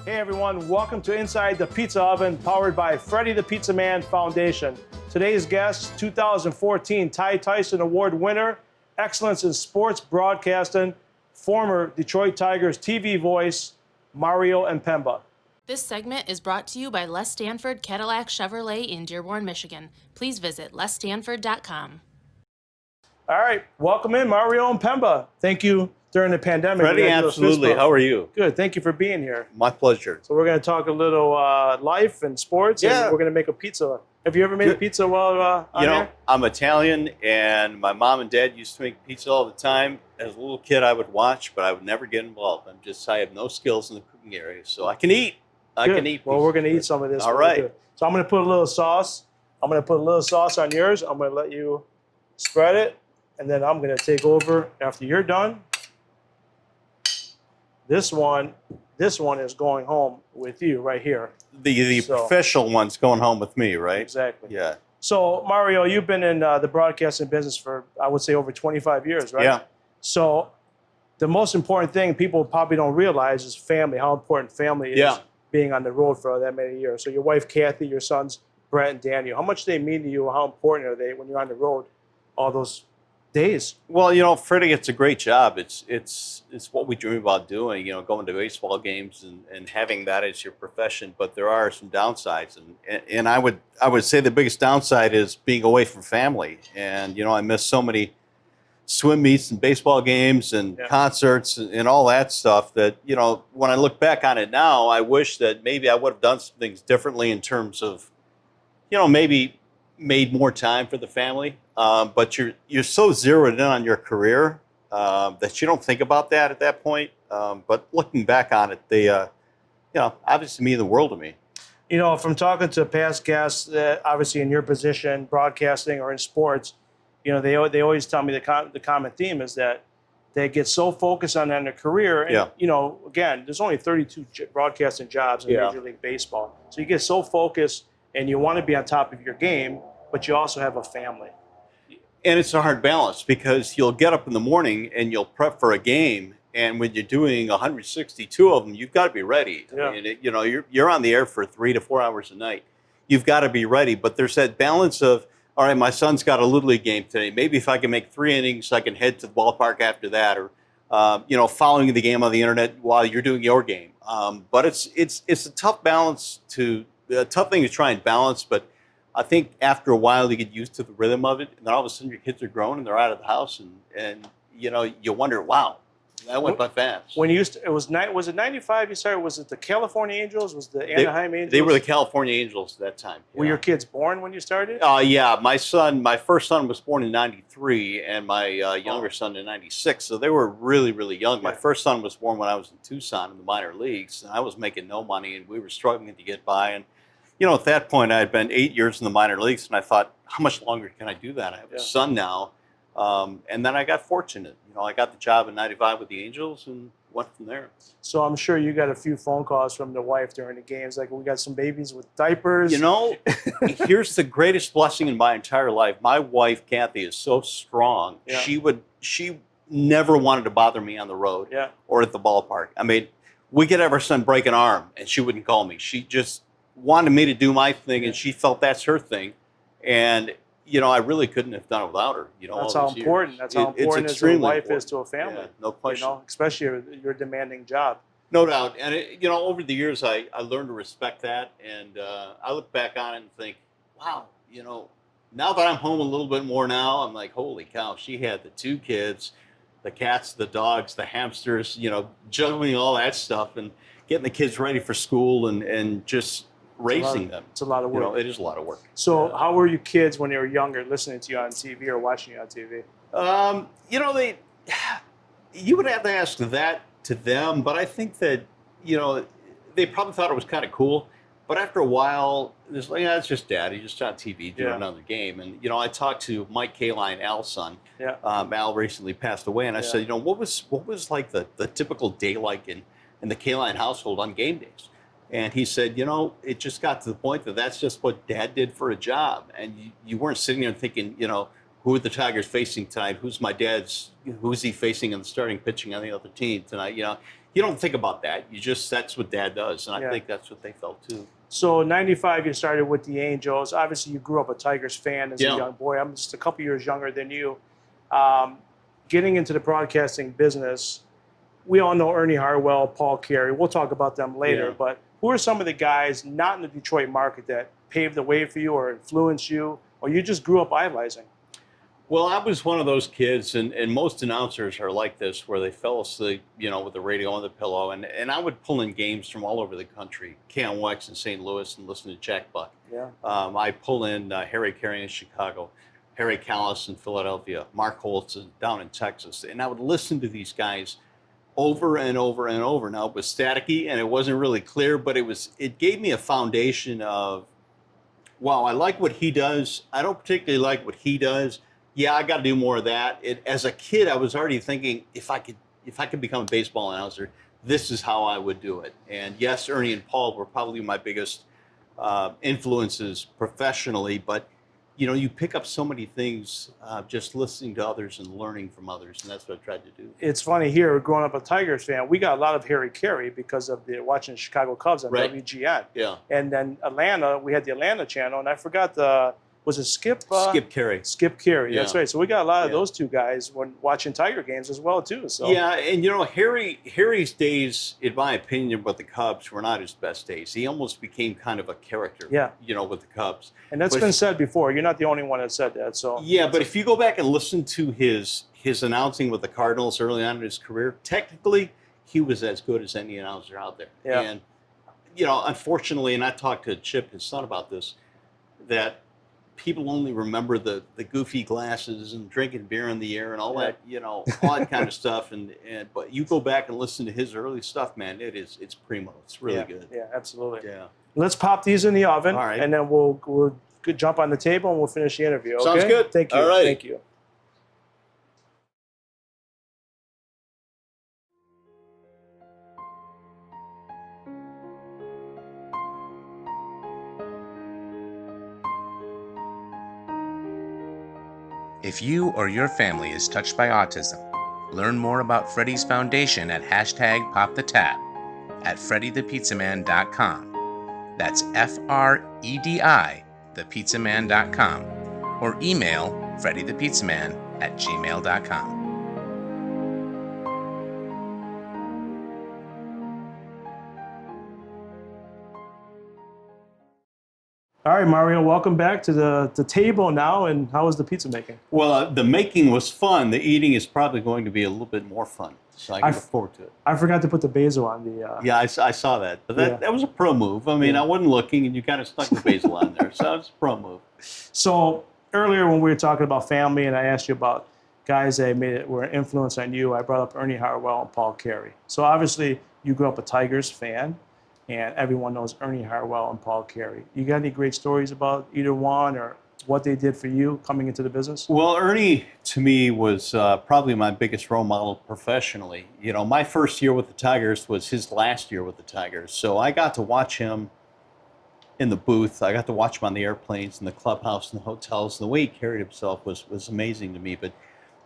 Hey everyone, welcome to Inside the Pizza Oven, powered by Fredi the Pizza Man Foundation. Today's guest, 2014 Ty Tyson Award winner, excellence in sports broadcasting, former Detroit Tigers TV voice, Mario Impemba. This segment is brought to you by Les Stanford Cadillac Chevrolet in Dearborn, Michigan. Please visit lesstanford.com. All right, welcome in Mario Impemba. Thank you during the pandemic. Fredi, absolutely. How are you? Good, thank you for being here. My pleasure. So we're going to talk a little life and sports, and we're going to make a pizza. Have you ever made a pizza while on here? I'm Italian, and my mom and dad used to make pizza all the time. As a little kid, I would watch, but I would never get involved. I have no skills in the cooking area, so I can eat. I can eat. Well, we're going to eat some of this. All right. So I'm going to put a little sauce. I'm going to put a little sauce on yours. I'm going to let you spread it, and then I'm going to take over after you're done. This one is going home with you right here. The official one's going home with me, right? Exactly. Yeah. So, Mario, you've been in the broadcasting business for, I would say, over 25 years, right? Yeah. So the most important thing people probably don't realize is family, how important family is being on the road for that many years. So your wife, Kathy, your sons, Brett and Daniel, how much do they mean to you? How important are they when you're on the road all those days? Well, Fredi, it's a great job. It's what we dream about doing, going to baseball games and having that as your profession. But there are some downsides, and I would say the biggest downside is being away from family. And I miss so many swim meets and baseball games and concerts and all that stuff that when I look back on it now, I wish that maybe I would have done some things differently in terms of maybe made more time for the family. But you're so zeroed in on your career that you don't think about that at that point. But looking back on it, they obviously mean the world to me. From talking to past guests that obviously in your position, broadcasting or in sports, they always tell me the common theme is that they get so focused on their career. And, again, there's only 32 broadcasting jobs in Major League Baseball. So you get so focused and you want to be on top of your game, but you also have a family. And it's a hard balance because you'll get up in the morning and you'll prep for a game, and when you're doing 162 of them, you've got to be ready. Yeah. I mean, you're on the air for 3 to 4 hours a night. You've got to be ready, but there's that balance of, all right, my son's got a Little League game today. Maybe if I can make 3 innings, I can head to the ballpark after that, or following the game on the internet while you're doing your game. But it's a tough balance a tough thing to try and balance, but I think after a while you get used to the rhythm of it, and then all of a sudden your kids are grown and they're out of the house, and you wonder, wow, that went by fast. When you was it 95 you started? Was it the California Angels? Was the Anaheim Angels? They were the California Angels at that time. Were your kids born when you started? Yeah, my first son was born in 93, and my younger son in 96, so they were really, really young. My first son was born when I was in Tucson in the minor leagues, and I was making no money, and we were struggling to get by, and at that point, I had been 8 years in the minor leagues, and I thought, how much longer can I do that? I have a son now. And then I got fortunate. I got the job in 95 with the Angels and went from there. So I'm sure you got a few phone calls from the wife during the games, like, we got some babies with diapers. Here's the greatest blessing in my entire life. My wife, Kathy, is so strong. Yeah. She never wanted to bother me on the road or at the ballpark. I mean, we could have our son break an arm, and she wouldn't call me. She just wanted me to do my thing, and she felt that's her thing. And, I really couldn't have done it without her. That's how important. That's how important as a wife is to a family. Yeah, no question. Especially your demanding job. No doubt. And, over the years, I learned to respect that. And I look back on it and think, wow, now that I'm home a little bit more now, I'm like, holy cow, she had the 2 kids, the cats, the dogs, the hamsters, juggling all that stuff and getting the kids ready for school and just raising them. It's a lot of work. It is a lot of work. So how were your kids when they were younger, listening to you on TV or watching you on TV? You would have to ask that to them, but I think that, they probably thought it was kind of cool. But after a while, it's like, it's just Dad. He's just on TV doing another game. And, I talked to Mike Kaline, Al's son. Yeah. Al recently passed away. And I said, what was like the typical day like in the Kaline household on game days? And he said, it just got to the point that that's just what Dad did for a job. And you weren't sitting there thinking, who are the Tigers facing tonight? Who's he facing in the starting pitching on the other team tonight? you don't think about that. That's what Dad does, and I Yeah. think that's what they felt too. So '95, you started with the Angels. Obviously, you grew up a Tigers fan as a Yeah. young boy. I'm just a couple years younger than you. Um, Getting into the broadcasting business, we all know Ernie Harwell, Paul Carey. We'll talk about them later. Yeah. But who are some of the guys not in the Detroit market that paved the way for you or influenced you, or you just grew up idolizing? Well, I was one of those kids, and most announcers are like this, where they fell asleep, with the radio on the pillow, and I would pull in games from all over the country, KMOX in St. Louis, and listen to Jack Buck. Yeah. I pull in Harry Carey in Chicago, Harry Callis in Philadelphia, Mark Holtz down in Texas, and I would listen to these guys over and over and over. Now, it was staticky, and it wasn't really clear, but it gave me a foundation of, wow, I like what he does. I don't particularly like what he does. Yeah, I got to do more of that. As a kid, I was already thinking, if I could become a baseball announcer, this is how I would do it. And yes, Ernie and Paul were probably my biggest influences professionally, but you pick up so many things just listening to others and learning from others, and that's what I tried to do. It's funny here, growing up a Tigers fan, we got a lot of Harry Carey because of watching the Chicago Cubs on Right. WGN. Yeah. And then Atlanta, we had the Atlanta channel, and I forgot was it Skip? Skip Carey. Skip Carey, that's Yeah. right. So we got a lot of Yeah. those two guys when watching Tiger games as well, too. So Yeah, and Harry's days, in my opinion, with the Cubs were not his best days. He almost became kind of a character. Yeah. With the Cubs. And that's But been said before. You're not the only one that said that. So Yeah, but if you go back and listen to his announcing with the Cardinals early on in his career, technically he was as good as any announcer out there. Yeah. And unfortunately, and I talked to Chip, his son, about this, that people only remember the goofy glasses and drinking beer in the air and all Yeah. that, all that kind of stuff. But you go back and listen to his early stuff, man, it's primo. It's really yeah, good. Yeah, absolutely. Yeah. Let's pop these in the oven, All right. and then we'll jump on the table and we'll finish the interview. Okay? Sounds good. Thank you. All right. Thank you. If you or your family is touched by autism, learn more about Fredi's Foundation at #PopTheTap at FrediThePizzaMan.com. That's FREDI, thepizzaman.com, or email FrediThePizzaman@gmail.com. All right, Mario, welcome back to the table now. And how was the pizza making? Well, the making was fun. The eating is probably going to be a little bit more fun. So I can look forward to it. I forgot to put the basil on the. Yeah, I saw that. But Yeah. that was a pro move. I mean, I wasn't looking, and you kind of stuck the basil on there. So it's a pro move. So earlier when we were talking about family, and I asked you about guys that were an influence on you, I brought up Ernie Harwell and Paul Carey. So obviously you grew up a Tigers fan, and everyone knows Ernie Harwell and Paul Carey. You got any great stories about either one or what they did for you coming into the business? Well, Ernie, to me, was probably my biggest role model professionally. My first year with the Tigers was his last year with the Tigers. So I got to watch him in the booth. I got to watch him on the airplanes, in the clubhouse, in the hotels. And the way he carried himself was amazing to me. But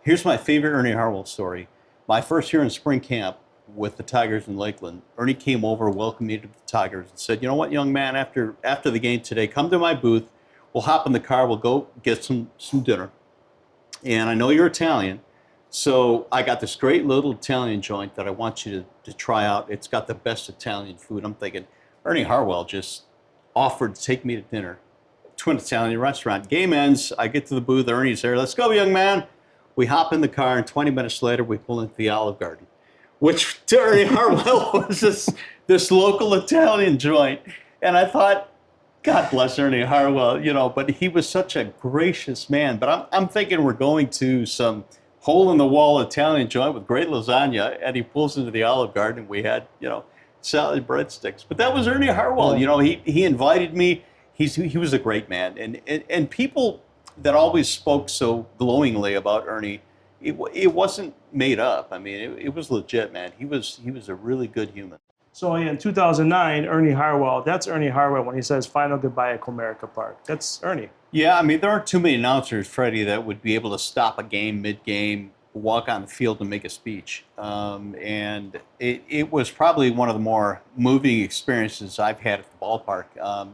here's my favorite Ernie Harwell story. My first year in spring camp with the Tigers in Lakeland, Ernie came over, welcomed me to the Tigers, and said, "You know what, young man, after the game today, come to my booth. We'll hop in the car. We'll go get some dinner. And I know you're Italian, so I got this great little Italian joint that I want you to try out. It's got the best Italian food." I'm thinking, Ernie Harwell just offered to take me to dinner to an Italian restaurant. Game ends. I get to the booth. Ernie's there. "Let's go, young man." We hop in the car, and 20 minutes later, we pull into the Olive Garden, which to Ernie Harwell was this local Italian joint. And I thought, God bless Ernie Harwell, but he was such a gracious man. But I'm thinking we're going to some hole-in-the-wall Italian joint with great lasagna, and he pulls into the Olive Garden, and we had, salad breadsticks. But that was Ernie Harwell. He invited me. He was a great man. And people that always spoke so glowingly about Ernie, it wasn't made up. I mean, it was legit, man. He was a really good human. So in 2009, Ernie Harwell, that's Ernie Harwell when he says final goodbye at Comerica Park. That's Ernie. Yeah, I mean, there aren't too many announcers, Freddie, that would be able to stop a game mid-game, walk on the field and make a speech. And it was probably one of the more moving experiences I've had at the ballpark.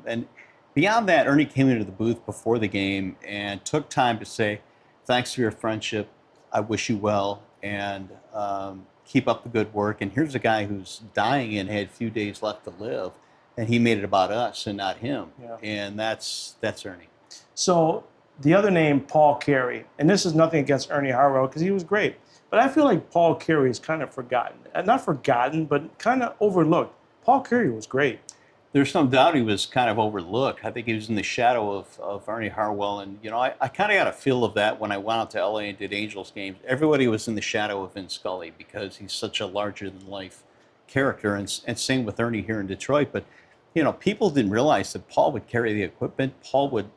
And beyond that, Ernie came into the booth before the game and took time to say, thanks for your friendship. I wish you well, and keep up the good work. And here's a guy who's dying and had a few days left to live, and he made it about us and not him. Yeah. And that's Ernie. So the other name, Paul Carey, and this is nothing against Ernie Harwell because he was great, but I feel like Paul Carey is kind of forgotten. Not forgotten, but kind of overlooked. Paul Carey was great. There's no doubt he was kind of overlooked. I think he was in the shadow of Ernie Harwell. And, you know, I kind of got a feel of that when I went out to LA and did Angels games. Everybody was in the shadow of Vin Scully because he's such a larger-than-life character. And same with Ernie here in Detroit. But, you know, people didn't realize that Paul would carry the equipment. Paul would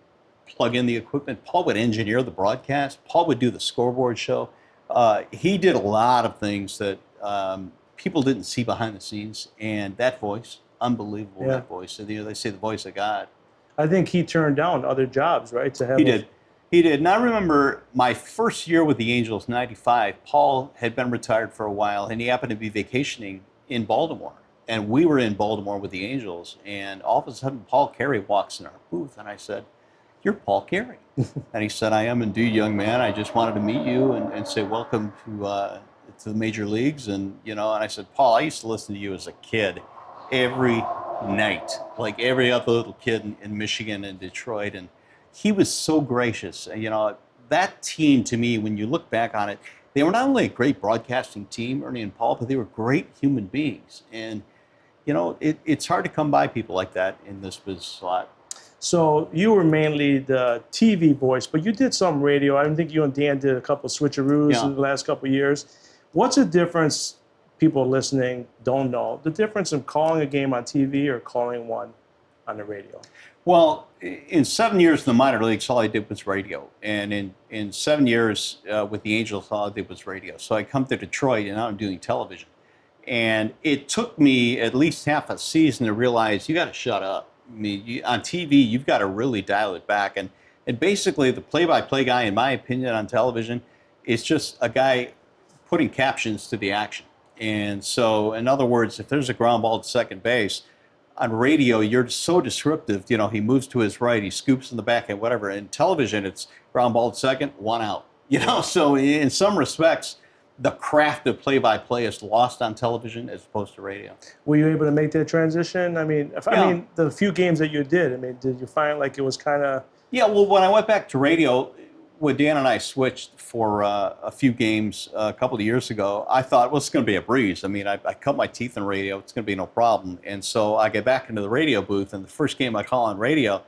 plug in the equipment. Paul would engineer the broadcast. Paul would do the scoreboard show. He did a lot of things that people didn't see behind the scenes. And that voice, unbelievable, that voice. And, you know, they say the voice of God. I think he turned down other jobs, right? To have He did. And I remember my first year with the Angels, 95, Paul had been retired for a while, and he happened to be vacationing in Baltimore. And we were in Baltimore with the Angels, and all of a sudden, Paul Carey walks in our booth, and I said, "You're Paul Carey." And he said, "I am indeed, young man. I just wanted to meet you and say welcome to the major leagues." And, you know, and I said, "Paul, I used to listen to you as a kid every night, like every other little kid in Michigan and Detroit." And he was so gracious. And, you know, that team, to me, when you look back on it, they were not only a great broadcasting team, Ernie and Paul, but they were great human beings. And, you know, it's hard to come by people like that in this business a lot. So you were mainly the TV voice, but you did some radio. I think you and Dan did a couple of switcheroos in the last couple of years. What's the difference, people listening don't know, the difference in calling a game on TV or calling one on the radio? Well, in 7 years in the minor leagues, all I did was radio. And in 7 years with the Angels, all I did was radio. So I come to Detroit, and now I'm doing television. And it took me at least half a season to realize you got to shut up. I mean, on TV, you've got to really dial it back. And basically, the play-by-play guy, in my opinion, on television, is just a guy putting captions to the action. And so, in other words, if there's a ground ball to second base, on radio, you're so descriptive. You know, he moves to his right, he scoops in the back, and whatever. In television, it's ground ball to second, 1 out. You know, so in some respects, the craft of play-by-play is lost on television as opposed to radio. Were you able to make that transition? I mean, I mean, the few games that you did, I mean, did you find like it was kind of... Yeah, well, when I went back to radio, when Dan and I switched for a few games a couple of years ago, I thought, well, it's going to be a breeze. I mean, I cut my teeth in radio. It's going to be no problem. And so I get back into the radio booth, and the first game I call on radio,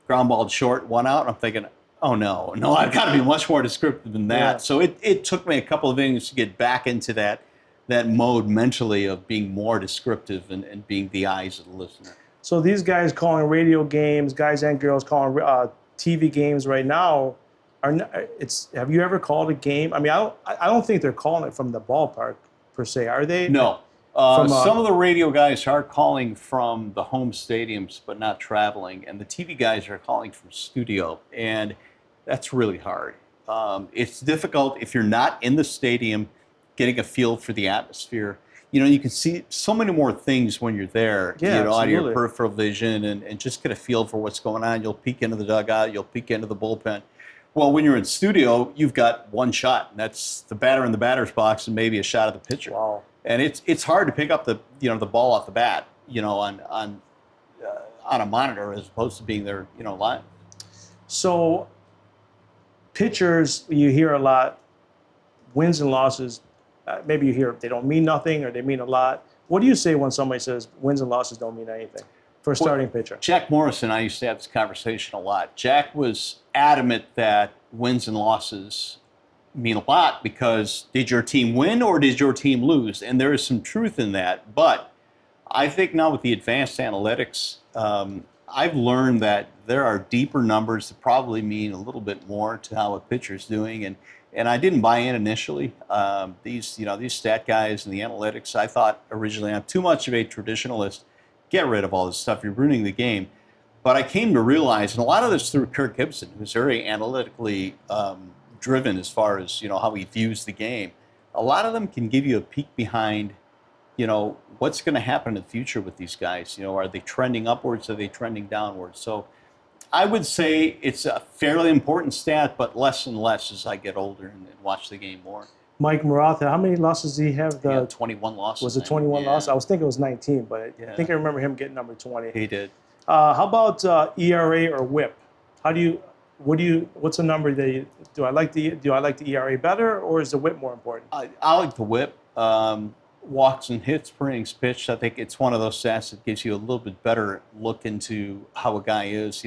ground ball short, 1 out, and I'm thinking, oh, no, I've got to be much more descriptive than that. Yeah. So it took me a couple of innings to get back into that mode mentally of being more descriptive and being the eyes of the listener. So these guys calling radio games, guys and girls calling TV games right now, have you ever called a game? I mean, I don't think they're calling it from the ballpark per se, are they? No. Some of the radio guys are calling from the home stadiums, but not traveling. And the TV guys are calling from studio. And that's really hard. It's difficult if you're not in the stadium getting a feel for the atmosphere. You know, you can see so many more things when you're there, out of your peripheral vision and just get a feel for what's going on. You'll peek into the dugout. You'll peek into the bullpen. Well, when you're in studio, you've got one shot, and that's the batter in the batter's box and maybe a shot of the pitcher. Wow. And it's hard to pick up the ball off the bat, on a monitor as opposed to being there, live. So pitchers, you hear a lot, wins and losses. Maybe you hear they don't mean nothing or they mean a lot. What do you say when somebody says wins and losses don't mean anything for a starting pitcher? Jack Morrison and I used to have this conversation a lot. Jack was adamant that wins and losses mean a lot because did your team win or did your team lose? And there is some truth in that. But I think now with the advanced analytics, I've learned that there are deeper numbers that probably mean a little bit more to how a pitcher's doing. And I didn't buy in initially. These stat guys and the analytics, I thought originally I'm too much of a traditionalist. Get rid of all this stuff. You're ruining the game. But I came to realize, and a lot of this through Kirk Gibson, who's very analytically driven as far as, how he views the game. A lot of them can give you a peek behind, what's going to happen in the future with these guys. Are they trending upwards? Are they trending downwards? So I would say it's a fairly important stat, but less and less as I get older and watch the game more. Mike Maratha, how many losses did he have? He had 21 losses. Was it 21 losses? I was thinking it was 19, but Yeah. I think I remember him getting number 20. He did. How about ERA or WHIP? What's a number that do I like the ERA better, or is the WHIP more important? I like the WHIP. Walks and hits per innings pitched. I think it's one of those stats that gives you a little bit better look into how a guy is.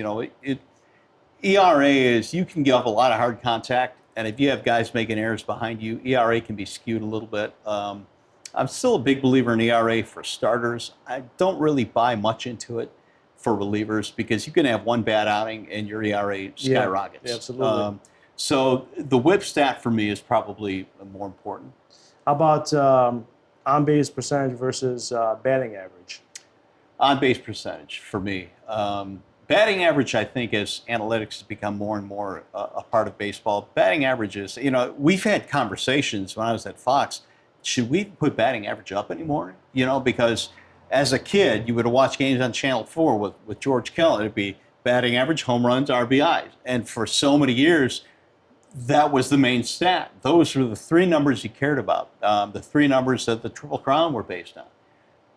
ERA is, you can give up a lot of hard contact, and if you have guys making errors behind you, ERA can be skewed a little bit. I'm still a big believer in ERA for starters. I don't really buy much into it for relievers because you can have one bad outing and your ERA skyrockets. Yeah, absolutely. So the WHIP stat for me is probably more important. How about on-base percentage versus batting average? On-base percentage for me. Batting average, I think, as analytics has become more and more a part of baseball, batting averages, we've had conversations when I was at Fox, should we put batting average up anymore? Because as a kid, you would watch games on Channel 4 with George Kell. It'd be batting average, home runs, RBIs. And for so many years, that was the main stat. Those were the three numbers you cared about, the three numbers that the Triple Crown were based on.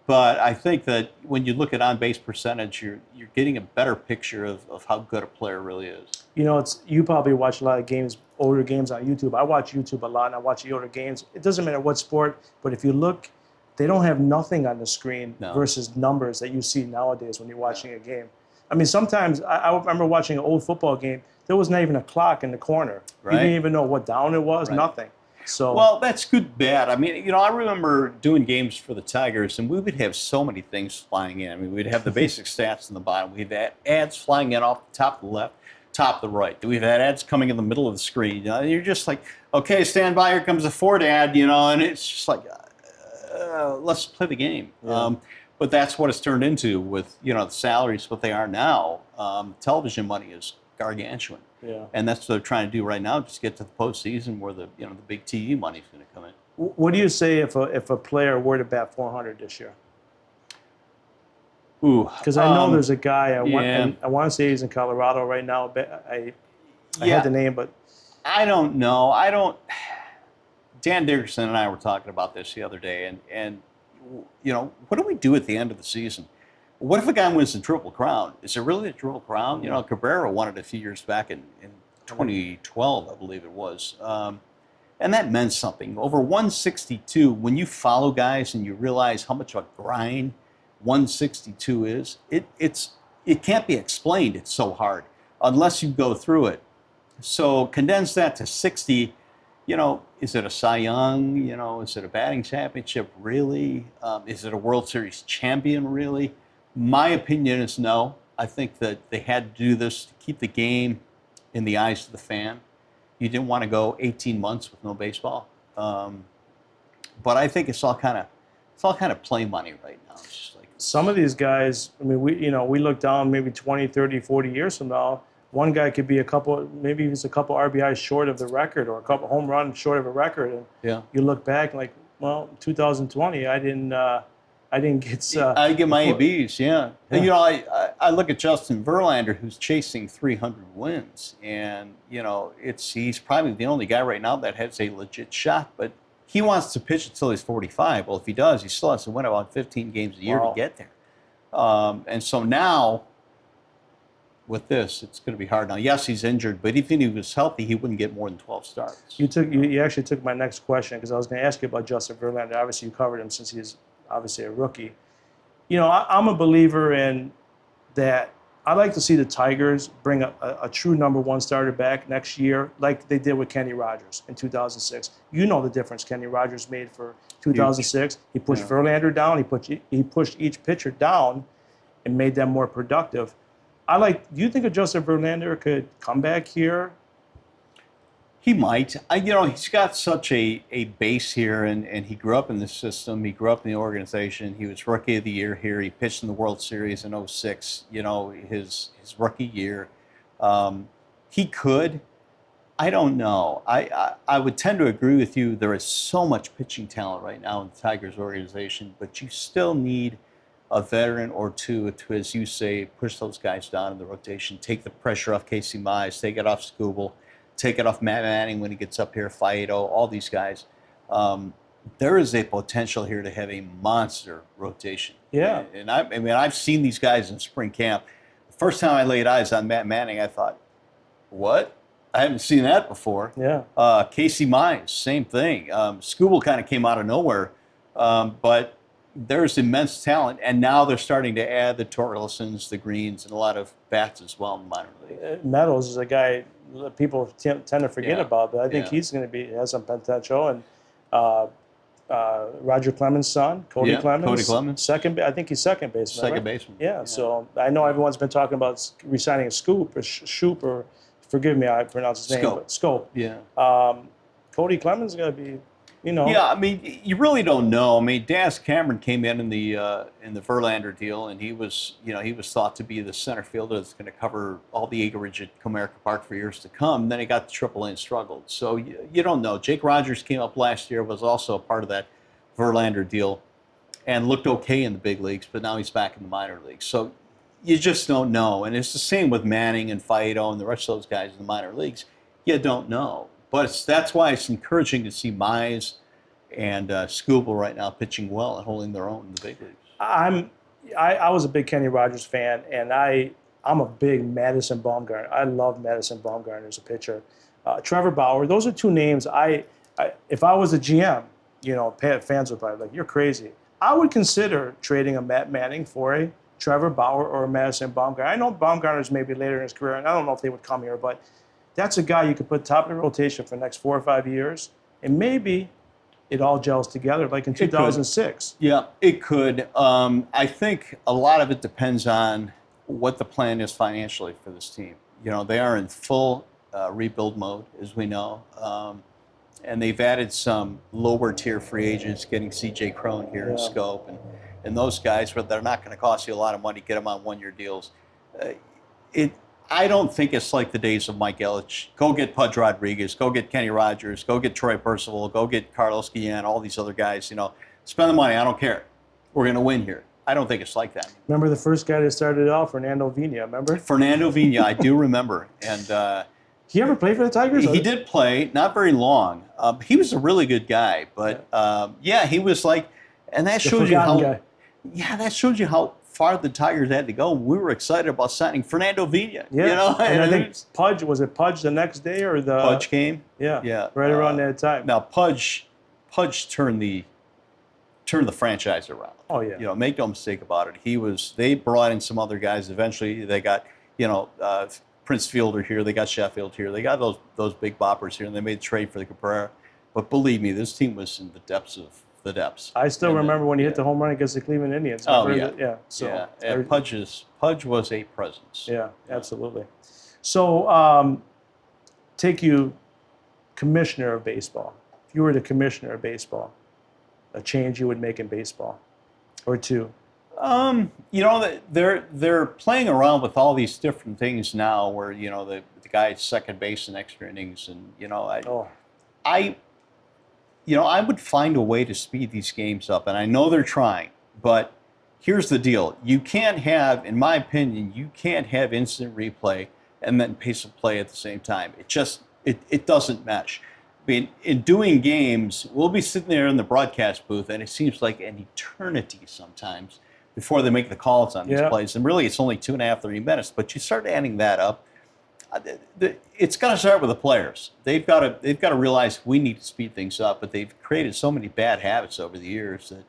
But I think that when you look at on-base percentage, you're getting a better picture of how good a player really is. You probably watch a lot of games, older games on YouTube. I watch YouTube a lot, and I watch the older games. It doesn't matter what sport, but if you look, they don't have nothing on the screen versus numbers that you see nowadays when you're watching a game. I mean, sometimes I remember watching an old football game. There was not even a clock in the corner. Right. You didn't even know what down it was, nothing. So well, that's good, bad. I mean, I remember doing games for the Tigers, and we would have so many things flying in. I mean, we'd have the basic stats in the bottom. We'd have ads flying in off the top of the left, top of the right. We've had ads coming in the middle of the screen. You're just like, okay, stand by, here comes a Ford ad, and it's just like, let's play the game. Yeah. But that's what it's turned into with, the salaries, what they are now. Television money is gargantuan. Yeah. And that's what they're trying to do right now, just get to the postseason where the big TV money is going to come in. What do you say if a player were to bat 400 this year? Ooh, because I know there's a guy. I yeah. want to say he's in Colorado right now. But I had the name, but I don't know. Dan Dickerson and I were talking about this the other day, and what do we do at the end of the season? What if a guy wins the Triple Crown? Is it really a Triple Crown? Cabrera won it a few years back in 2012, I believe it was. And that meant something. Over 162, when you follow guys and you realize how much of a grind 162 is, it can't be explained. It's so hard unless you go through it. So condense that to 60. Is it a Cy Young? Is it a batting championship? Really? Is it a World Series champion? Really? My opinion is no. I think that they had to do this to keep the game in the eyes of the fan. You didn't want to go 18 months with no baseball. But I think it's all kind of play money right now. It's just like some of these guys, I mean, we look down maybe 20, 30, 40 years from now. One guy could be maybe he's a couple RBIs short of the record or a couple home runs short of a record. And you look back like, well, 2020, I didn't get. I get my ABs, yeah. And, I look at Justin Verlander, who's chasing 300 wins, and he's probably the only guy right now that has a legit shot. But he wants to pitch until he's 45. Well, if he does, he still has to win about 15 games a year to get there. And so now, with this, it's going to be hard. Now, yes, he's injured, but even if he was healthy, he wouldn't get more than 12 starts. You actually took my next question because I was going to ask you about Justin Verlander. Obviously, you covered him since he's obviously a rookie. I'm a believer in that. I like to see the Tigers bring a true number one starter back next year, like they did with Kenny Rogers in 2006. You know the difference Kenny Rogers made for 2006. He pushed Verlander down. He pushed each pitcher down, and made them more productive. Do you think a Justin Verlander could come back here? He might. He's got such a base here, and he grew up in this system. He grew up in the organization. He was Rookie of the Year here. He pitched in the World Series in 2006, his rookie year. He could. I don't know. I would tend to agree with you. There is so much pitching talent right now in the Tigers organization, but you still need a veteran or two to, as you say, push those guys down in the rotation, take the pressure off Casey Mize, take it off Scooble, take it off Matt Manning when he gets up here, Faedo, all these guys. There is a potential here to have a monster rotation. Yeah. And I mean, I've seen these guys in spring camp. The first time I laid eyes on Matt Manning, I thought, what? I haven't seen that before. Yeah. Casey Mize, same thing. Scooble kind of came out of nowhere, but there's immense talent, and now they're starting to add the Torkelsons, the Greens, and a lot of bats as well in the minor league. Meadows is a guy that people tend to forget about, but I think Yeah. he's going to has some potential. And Roger Clemens' son, Cody Yeah, Clemens. Cody Clemens. I think he's second baseman. Second right? baseman. Yeah, so I know everyone's been talking about re-signing a Scoop or Shoop, or forgive me, I pronounce his name, Scope. but Scope. Yeah. Cody Clemens is going to be, Yeah, I mean, you really don't know. I mean, Daz Cameron came in the Verlander deal, and he was thought to be the center fielder that's going to cover all the acreage at Comerica Park for years to come. Then he got to AAA and struggled. So you don't know. Jake Rogers came up last year, was also a part of that Verlander deal, and looked okay in the big leagues, but now he's back in the minor leagues. So you just don't know. And it's the same with Manning and Faedo and the rest of those guys in the minor leagues. You don't know. But that's why it's encouraging to see Mize and Scooble right now pitching well and holding their own in the big leagues. I was a big Kenny Rogers fan, and I'm a big Madison Bumgarner. I love Madison Bumgarner as a pitcher. Trevor Bauer. Those are two names. If I was a GM, fans would probably be like, "You're crazy." I would consider trading a Matt Manning for a Trevor Bauer or a Madison Bumgarner. I know Bumgarner's maybe later in his career, and I don't know if they would come here, but that's a guy you could put top of the rotation for the next 4 or 5 years, and maybe it all gels together like in 2006. Yeah, it could. I think a lot of it depends on what the plan is financially for this team. They are in full rebuild mode, as we know, and they've added some lower tier free agents, getting C.J. Cron here in scope, and those guys, but they're not going to cost you a lot of money. Get them on 1-year deals. I don't think it's like the days of Mike Ilitch. Go get Pudge Rodriguez. Go get Kenny Rogers. Go get Troy Percival. Go get Carlos Guillen. All these other guys. Spend the money. I don't care. We're going to win here. I don't think it's like that. Remember the first guy that started it off, Fernando Vina, remember? Fernando Vina, I do remember. And he ever played for the Tigers? He did play, not very long. He was a really good guy. But, he was like, and that shows you how guy. Yeah, that shows you how far the Tigers had to go. We were excited about signing Fernando Vina. Yeah, and I think Pudge, was it Pudge the next day or the Pudge came? Yeah, right around that time. Now Pudge turned the franchise around. Oh yeah. Make no mistake about it. They brought in some other guys. Eventually they got, Prince Fielder here, they got Sheffield here, they got those big boppers here, and they made a trade for the Cabrera. But believe me, this team was in the depths of the depths. I still remember when he hit the home run against the Cleveland Indians. Yeah. So and Pudge was a presence. Yeah, absolutely. So take you commissioner of baseball. If you were the commissioner of baseball, a change you would make in baseball, or two. They're playing around with all these different things now, where the guy's second base in extra innings, and I would find a way to speed these games up, and I know they're trying, but here's the deal. You can't have, in my opinion, instant replay and then pace of play at the same time. It doesn't mesh. I mean, in doing games, we'll be sitting there in the broadcast booth, and it seems like an eternity sometimes before they make the calls on these plays, and really it's only 2.5, 3 minutes, but you start adding that up, it's got to start with the players. They've got to realize we need to speed things up, but they've created so many bad habits over the years that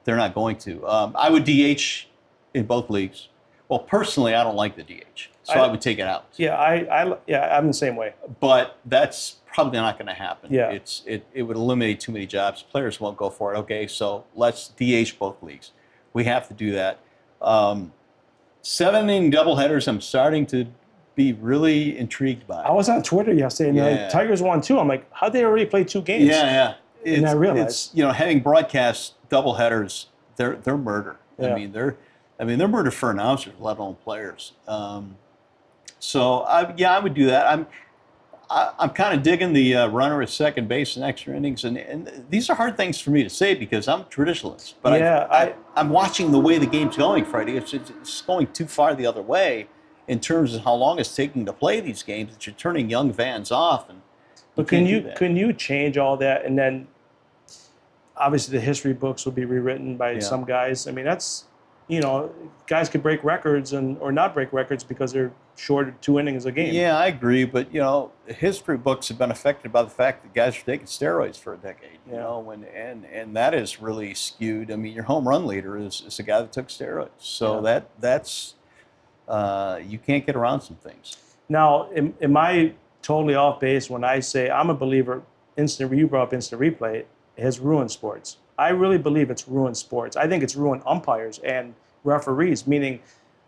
they're not going to. I would DH in both leagues. Well, personally, I don't like the DH, so I would take it out. Yeah, I'm the same way. But that's probably not going to happen. Yeah. It would eliminate too many jobs. Players won't go for it. Okay, so let's DH both leagues. We have to do that. 7-inning doubleheaders, I'm starting to be really intrigued by. I was on Twitter yesterday, and the Tigers won 2. I'm like, how'd they already play 2 games? Yeah. And I realized, having broadcast doubleheaders, they're murder. Yeah. I mean, they're murder for announcers, let alone players. So I would do that. I'm kind of digging the runner at second base and extra innings, and these are hard things for me to say because I'm a traditionalist. But Yeah, I'm watching the way the game's going, Freddie. It's going too far the other way in terms of how long it's taking to play these games. That you're turning young fans off. And But can't can you change all that, and then obviously the history books will be rewritten by some guys. I mean, that's, guys could break records or not break records because they're short of 2 innings a game. Yeah, I agree, but history books have been affected by the fact that guys are taking steroids for a decade. And that is really skewed. I mean, your home run leader is a guy that took steroids, so that's you can't get around some things. Now, am I totally off base when I say I'm a believer? You brought up instant replay. It has ruined sports. I really believe it's ruined sports. I think it's ruined umpires and referees, meaning,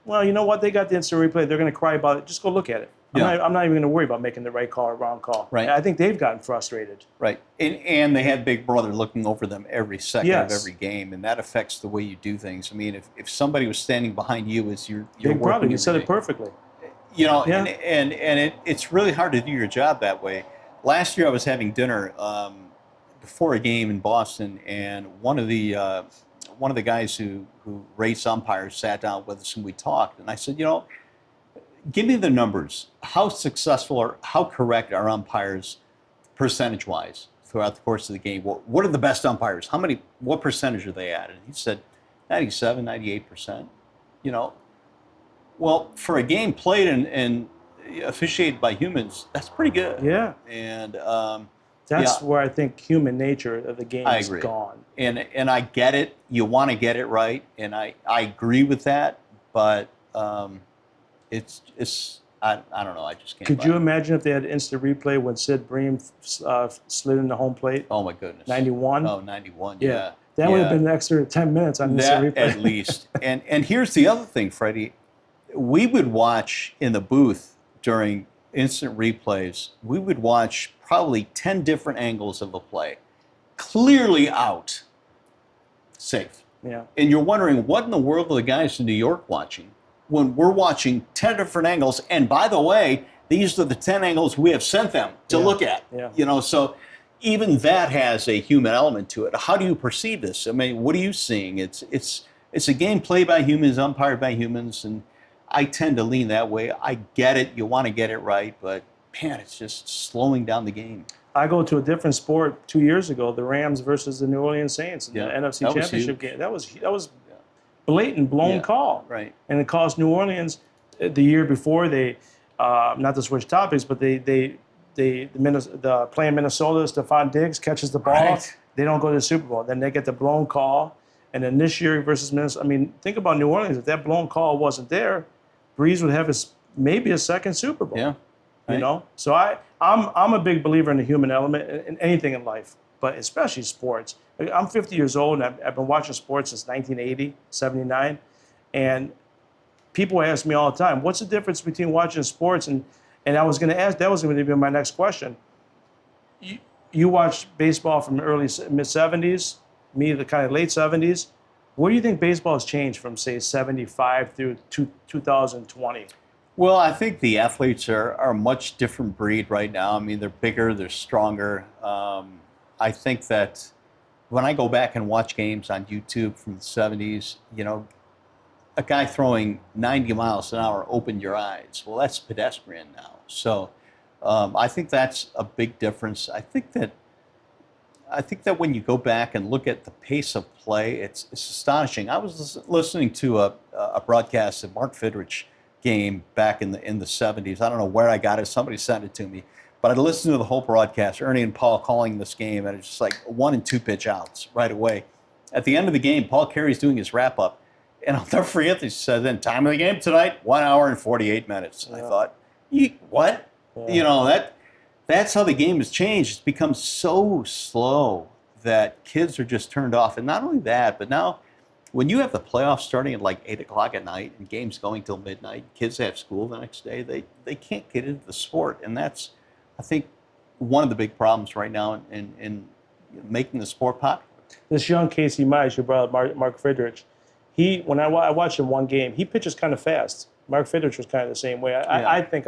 well, you know what? They got the instant replay. They're going to cry about it. Just go look at it. I'm not even going to worry about making the right call or wrong call. Right. I think they've gotten frustrated. Right. And they have Big Brother looking over them every second of every game, and that affects the way you do things. I mean, if somebody was standing behind you as you're Big Brother, you said day, it perfectly. And it's really hard to do your job that way. Last year I was having dinner before a game in Boston, and one of the guys who race umpires sat down with us and we talked, and I said, give me the numbers. How successful or how correct are umpires percentage-wise throughout the course of the game? What are the best umpires? What percentage are they at? And he said 97, 98%. Well, for a game played and officiated by humans, that's pretty good. Yeah. And that's where I think human nature of the game is gone. And I get it. You want to get it right, and I agree with that. But it's I don't know. I just can't. Could you imagine if they had instant replay when Sid Bream slid in the home plate? Oh my goodness. 91. Oh, 91. Yeah. That would have been an extra 10 minutes on instant replay. At least. And here's the other thing, Freddie. We would watch in the booth during instant replays. We would watch probably 10 different angles of a play. Clearly out. Safe. Yeah. And you're wondering, what in the world are the guys in New York watching when we're watching 10 different angles? And by the way, these are the 10 angles we have sent them to look at. Yeah. So even that has a human element to it. How do you perceive this? I mean, what are you seeing? It's a game played by humans, umpired by humans, and I tend to lean that way. I get it. You want to get it right, but man, it's just slowing down the game. I go to a different sport 2 years ago, the Rams versus the New Orleans Saints in the NFC Championship game. That was blatant blown call. Right. And it cost New Orleans the year before they, not to switch topics, but the play in Minnesota, Stephon Diggs catches the ball. Right. They don't go to the Super Bowl. Then they get the blown call. And then this year versus Minnesota, I mean, think about New Orleans. If that blown call wasn't there, Breeze would have maybe a second Super Bowl. Yeah. Right. So I'm a big believer in the human element in anything in life, but especially sports. I'm 50 years old, and I've been watching sports since 1980, 79, and people ask me all the time, what's the difference between watching sports and I was going to ask, that was going to be my next question. You watched baseball from the early mid-70s, me the kind of late 70s. What do you think baseball has changed from, say, 75 through 2020? Well, I think the athletes are a much different breed right now. I mean, they're bigger, they're stronger. I think that when I go back and watch games on YouTube from the 70s, a guy throwing 90 miles an hour opened your eyes. Well, that's pedestrian now. So I think that's a big difference. I think that when you go back and look at the pace of play, it's astonishing. I was listening to a broadcast of Mark Fidrich game back in the 70s. I don't know where I got it. Somebody sent it to me. But I listened to the whole broadcast, Ernie and Paul calling this game, and it's just like 1 and 2 pitch outs right away. At the end of the game, Paul Carey's doing his wrap-up, and I'll never forget this. He said, then time of the game tonight, 1 hour and 48 minutes. Yeah. I thought, what? Yeah. That's how the game has changed. It's become so slow that kids are just turned off. And not only that, but now when you have the playoffs starting at like 8 o'clock at night and games going till midnight, kids have school the next day, they can't get into the sport. And that's, I think, one of the big problems right now in making the sport popular. This young Casey Mize, who brought up Mark Fidrich, when I watched him one game, he pitches kind of fast. Mark Fidrich was kind of the same way. I think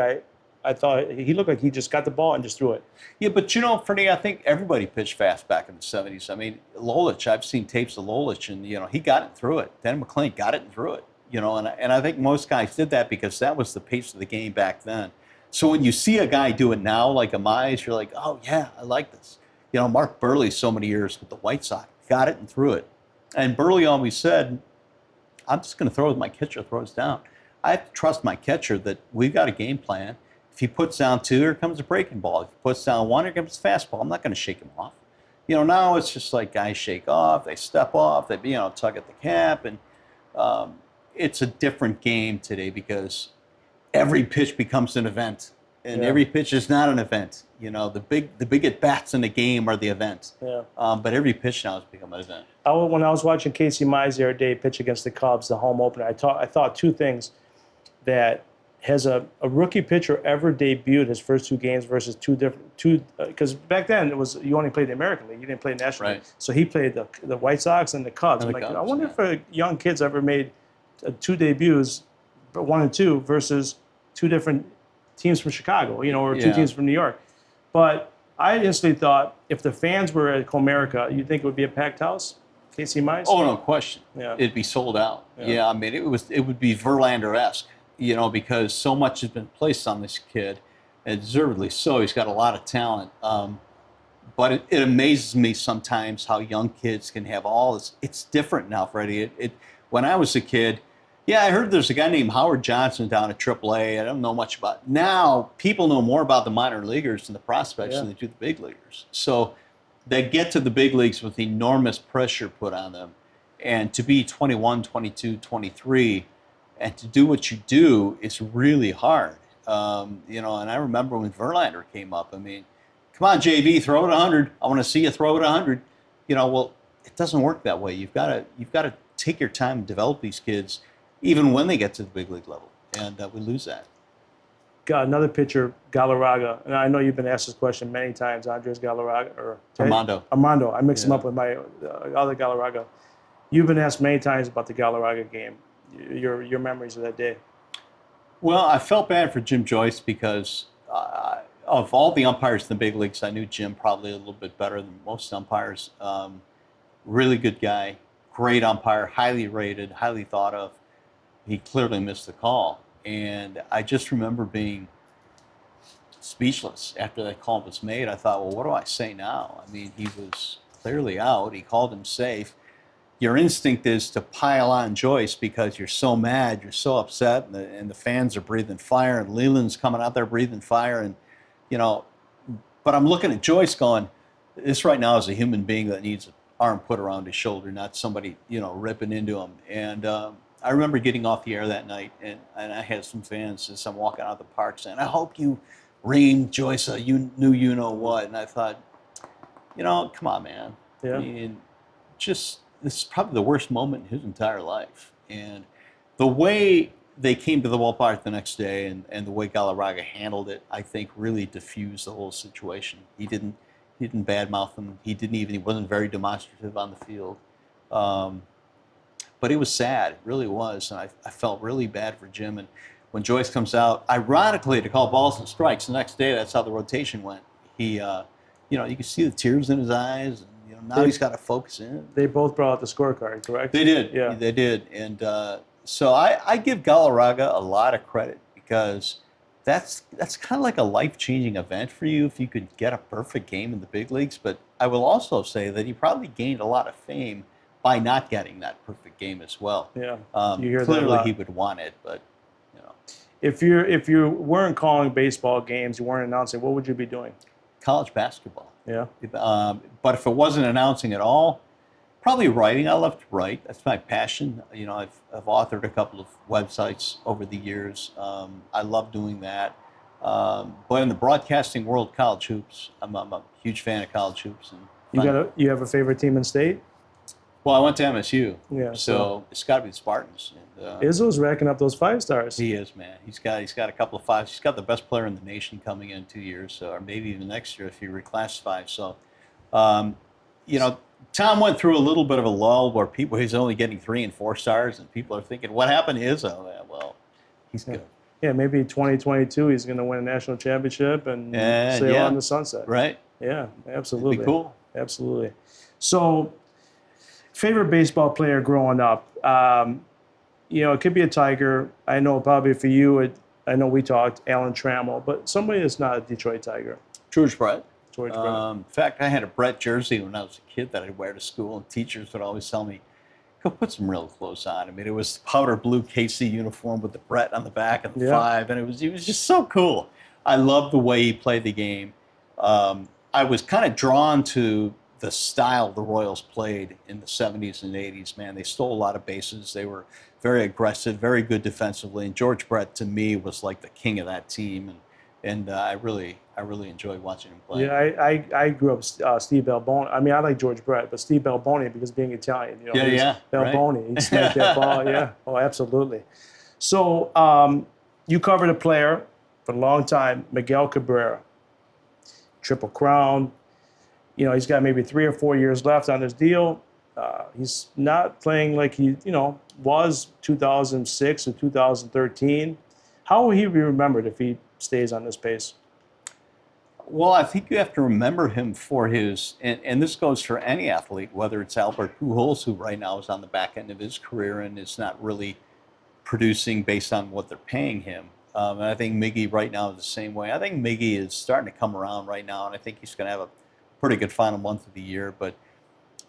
I thought he looked like he just got the ball and just threw it. Yeah, but you know, Fredi, I think everybody pitched fast back in the 70s. I mean, Lolich, I've seen tapes of Lolich, and, you know, he got it and threw it. Dan McClain got it and threw it, you know, and I think most guys did that because that was the pace of the game back then. So when you see a guy do it now, like a Mize, you're like, oh, yeah, I like this. You know, Mark Burley, so many years with the White Sox, got it and threw it. And Burley always said, I'm just going to throw it, my catcher throws down. I have to trust my catcher that we've got a game plan. If he puts down 2, here comes a breaking ball. If he puts down 1, here comes a fastball. I'm not going to shake him off. You know, now it's just like guys shake off, they step off, they, you know, tug at the cap. And it's a different game today because every pitch becomes an event. And every pitch is not an event. You know, the big at-bats in the game are the event. Yeah. But every pitch now has become an event. When I was watching Casey Mize the other day pitch against the Cubs, the home opener, I thought 2 things. That has a rookie pitcher ever debuted his first 2 games versus because back then it was you only played the American League, you didn't play the National League. So he played the White Sox and the Cubs. And I wonder if a young kid's ever made 2 debuts, 1 and 2 versus 2 different teams from Chicago, you know, or 2 teams from New York. But I instantly thought if the fans were at Comerica, you'd think it would be a packed house. Casey Mize? Oh, no question. Yeah. It'd be sold out. Yeah, I mean, it would be Verlander-esque, you know, because so much has been placed on this kid, and deservedly so. He's got a lot of talent. But it amazes me sometimes how young kids can have all this. It's different now, Fredi. When I was a kid, I heard there's a guy named Howard Johnson down at AAA. I don't know much about it. Now, people know more about the minor leaguers and the prospects than they do the big leaguers. So they get to the big leagues with enormous pressure put on them. And to be 21, 22, 23, and to do what you do is really hard. You know, and I remember when Verlander came up, I mean, come on, JV, throw it 100. I want to see you throw it 100. You know, well, it doesn't work that way. You've got to take your time and develop these kids, even when they get to the big league level, and we lose that. Got another pitcher, Galarraga, and I know you've been asked this question many times. Andres Galarraga or Armando. I mix him up with my other Galarraga. You've been asked many times about the Galarraga game. Your memories of that day. Well, I felt bad for Jim Joyce because of all the umpires in the big leagues, I knew Jim probably a little bit better than most umpires. Really good guy, great umpire, highly rated, highly thought of. He clearly missed the call. And I just remember being speechless after that call was made. I thought, well, what do I say now? I mean, he was clearly out. He called him safe. Your instinct is to pile on Joyce because you're so mad, you're so upset, and the fans are breathing fire, and Leland's coming out there breathing fire. And, you know, but I'm looking at Joyce going, this right now is a human being that needs an arm put around his shoulder, not somebody, you know, ripping into him. And I remember getting off the air that night, and I had some fans as I'm walking out of the park saying, I hope you reamed Joyce, you knew you know what. And I thought, you know, come on, man. Yeah. I mean, this is probably the worst moment in his entire life. And the way they came to the ballpark the next day and the way Galarraga handled it, I think really diffused the whole situation. He didn't badmouth him. He wasn't very demonstrative on the field. But it was sad, it really was, and I felt really bad for Jim. And when Joyce comes out, ironically, to call balls and strikes the next day, that's how the rotation went. He, you know, you could see the tears in his eyes, and you know now he's got to focus in. They both brought out the scorecard, correct? They did, yeah, they did. And so I give Galarraga a lot of credit because that's kind of like a life-changing event for you if you could get a perfect game in the big leagues. But I will also say that he probably gained a lot of fame by not getting that perfect game as well. Yeah, you hear clearly that a lot. He would want it, but you know, if you weren't calling baseball games, you weren't announcing, what would you be doing? College basketball. Yeah. But if it wasn't announcing at all, probably writing. I love to write. That's my passion. You know, I've authored a couple of websites over the years. I love doing that. But in the broadcasting world, college hoops. I'm a huge fan of college hoops. And you have a favorite team in state? Well, I went to MSU, yeah, so it's got to be the Spartans. And, Izzo's racking up those 5 stars. He is, man. He's got a couple of 5s. He's got the best player in the nation coming in 2 years, or maybe even next year if he reclassifies. So, you know, Tom went through a little bit of a lull where he's only getting 3 and 4 stars, and people are thinking, what happened to Izzo? Well, he's good. Yeah, maybe 2022 he's going to win a national championship and sail on the sunset. Right. Yeah, absolutely. It'd be cool. Absolutely. So, favorite baseball player growing up? It could be a Tiger. I know probably for you, I know we talked Alan Trammell, but somebody that's not a Detroit Tiger. George Brett. George Brett. In fact, I had a Brett jersey when I was a kid that I'd wear to school, and teachers would always tell me, go put some real clothes on. I mean, it was the powder blue KC uniform with the Brett on the back and the 5, and he was just so cool. I loved the way he played the game. I was kind of drawn to the style the Royals played in the 70s and 80s, man. They stole a lot of bases. They were very aggressive, very good defensively, and George Brett, to me, was like the king of that team, and I really enjoyed watching him play. Yeah, I grew up Steve Balboni. I mean, I like George Brett, but Steve Balboni, because being Italian, Balboni, right? He smacked that ball, yeah. Oh, absolutely. So you covered a player for a long time, Miguel Cabrera, Triple Crown. He's got maybe 3 or 4 years left on his deal. He's not playing like he, was 2006 or 2013. How will he be remembered if he stays on this pace? Well, I think you have to remember him for his, and this goes for any athlete, whether it's Albert Pujols, who right now is on the back end of his career and is not really producing based on what they're paying him. And I think Miggy right now is the same way. I think Miggy is starting to come around right now, and I think he's going to have a pretty good final month of the year. But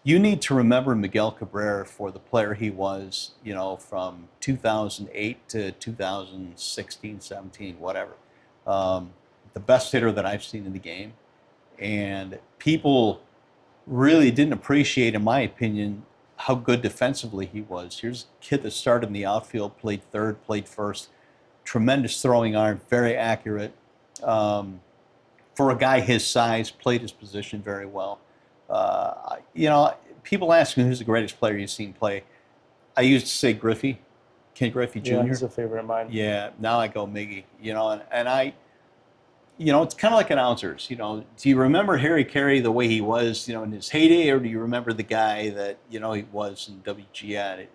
you need to remember Miguel Cabrera for the player he was, from 2008 to 2016, 17, whatever. The best hitter that I've seen in the game. And people really didn't appreciate, in my opinion, how good defensively he was. Here's a kid that started in the outfield, played third, played first. Tremendous throwing arm, very accurate. For a guy his size, played his position very well. People ask me who's the greatest player you've seen play. I used to say Griffey, Ken Griffey Jr. Yeah, he's a favorite of mine. Yeah, now I go Miggy. And I, it's kind of like announcers. Do you remember Harry Carey the way he was, in his heyday, or do you remember the guy that he was in WGN?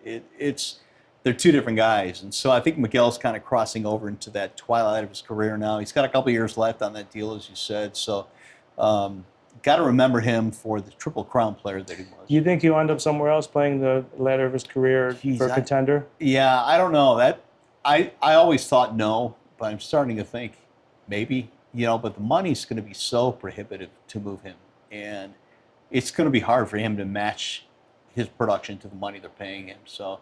They're two different guys, and so I think Miguel's kind of crossing over into that twilight of his career now. He's got a couple years left on that deal, as you said. So, got to remember him for the Triple Crown player that he was. You think he'll end up somewhere else playing the latter of his career for a contender? Yeah, I don't know. I always thought no, but I'm starting to think maybe. But the money's going to be so prohibitive to move him, and it's going to be hard for him to match his production to the money they're paying him. So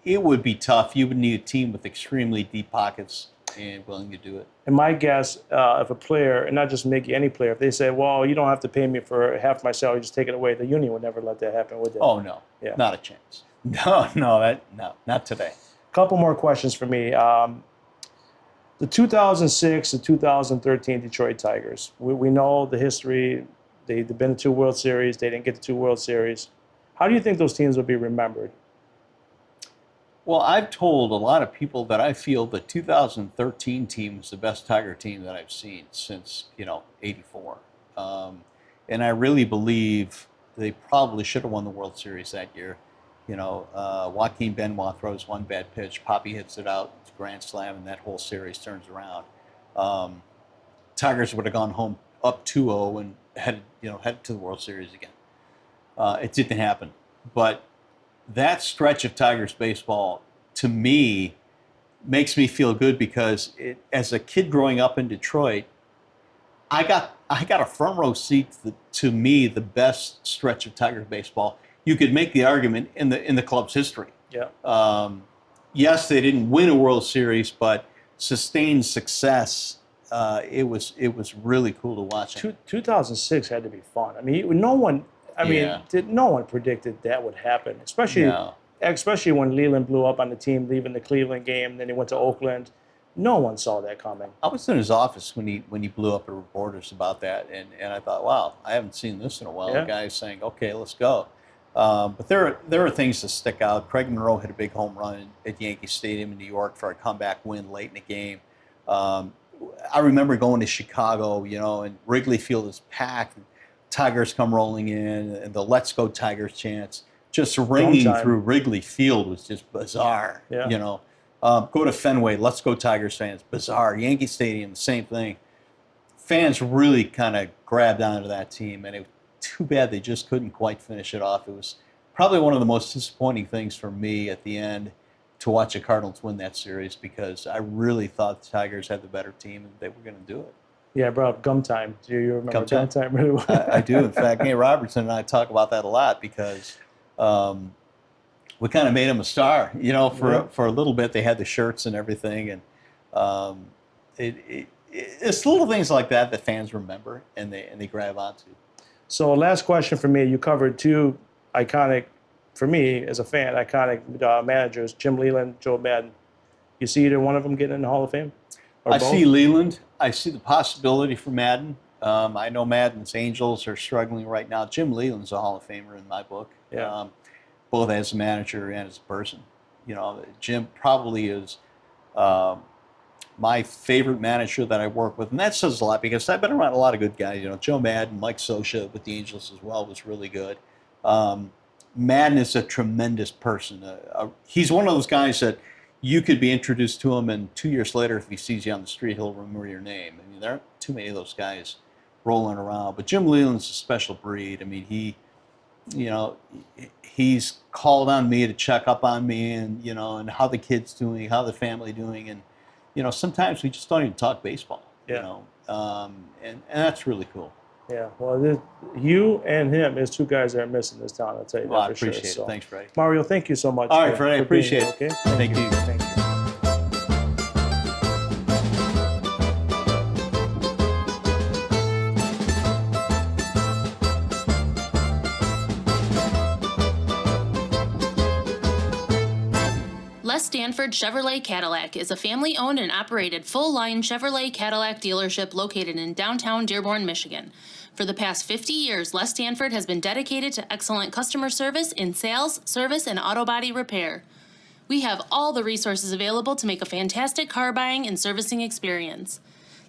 it would be tough. You would need a team with extremely deep pockets and willing to do it. And my guess, if a player, and not just Mickey, any player, if they say, well, you don't have to pay me for half my salary, just take it away, the union would never let that happen, would they? Oh, no. Yeah. Not a chance. No, not today. A couple more questions for me. The 2006 to 2013 Detroit Tigers, we know the history. They've been to 2 World Series. They didn't get to 2 World Series. How do you think those teams will be remembered? Well, I've told a lot of people that I feel the 2013 team is the best Tiger team that I've seen since, '84. And I really believe they probably should have won the World Series that year. Joaquin Benoit throws one bad pitch, Poppy hits it out, it's a grand slam, and that whole series turns around. Tigers would have gone home up 2-0 and headed to the World Series again. It didn't happen. But that stretch of Tigers baseball, to me, makes me feel good because as a kid growing up in Detroit, I got a front row seat to me the best stretch of Tigers baseball. You could make the argument in the club's history. Yeah. Yes, they didn't win a World Series, but sustained success. It was really cool to watch. 2006 had to be fun. I mean, no one predicted that would happen, especially when Leland blew up on the team, leaving the Cleveland game. Then he went to Oakland. No one saw that coming. I was in his office when he blew up at reporters about that, and I thought, wow, I haven't seen this in a while. Yeah. The guy's saying, okay, let's go. But there are things that stick out. Craig Monroe hit a big home run at Yankee Stadium in New York for a comeback win late in the game. I remember going to Chicago, and Wrigley Field is packed. Tigers come rolling in, and the "Let's Go Tigers" chants just ringing through Wrigley Field was just bizarre. Yeah. Go to Fenway, let's go Tigers fans. Bizarre. Yankee Stadium, same thing. Fans really kind of grabbed onto that team, and it was too bad they just couldn't quite finish it off. It was probably one of the most disappointing things for me at the end to watch the Cardinals win that series, because I really thought the Tigers had the better team and they were going to do it. Yeah, I brought up Gum Time. Do you remember Gum Gum Time? Time really well? I do. In fact, Nate Robertson and I talk about that a lot, because we kind of made him a star. You know, for a little bit, they had the shirts and everything, and it's little things like that that fans remember and they grab onto. So last question for me. You covered two iconic, for me as a fan, iconic managers, Jim Leland, Joe Madden. You see either one of them getting in the Hall of Fame? Or I both? see Leland. I see the possibility for Madden. I know Madden's Angels are struggling right now. Jim Leland's a Hall of Famer in my book, Yeah. both as a manager and as a person. You know, Jim probably is my favorite manager that I work with, and that says a lot, because I've been around a lot of good guys. You know, Joe Madden, Mike Scioscia with the Angels as well was really good. Madden is a tremendous person. He's one of those guys that you could be introduced to him, and 2 years later, if he sees you on the street, he'll remember your name. I mean, there aren't too many of those guys rolling around. But Jim Leland's a special breed. I mean, he's called on me to check up on me, and and how the kid's doing, how the family doing, and sometimes we just don't even talk baseball. Yeah. And that's really cool. Yeah, well, you and him is two guys that are missing this town. I'll tell you Well, that I for appreciate sure. it. Thanks, Freddie. Mario, thank you so much. All right, Freddie, I for being appreciate here, it. Okay, Thank you. Thank you. Les Stanford Chevrolet Cadillac is a family-owned and operated full-line Chevrolet Cadillac dealership located in downtown Dearborn, Michigan. For the past 50 years, Les Stanford has been dedicated to excellent customer service in sales, service, and auto body repair. We have all the resources available to make a fantastic car buying and servicing experience.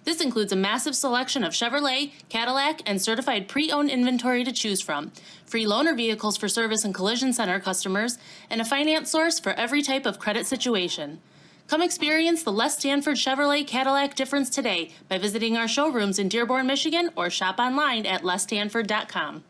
This includes a massive selection of Chevrolet, Cadillac, and certified pre-owned inventory to choose from, free loaner vehicles for service and collision center customers, and a finance source for every type of credit situation. Come experience the Les Stanford Chevrolet Cadillac difference today by visiting our showrooms in Dearborn, Michigan, or shop online at lesstanford.com.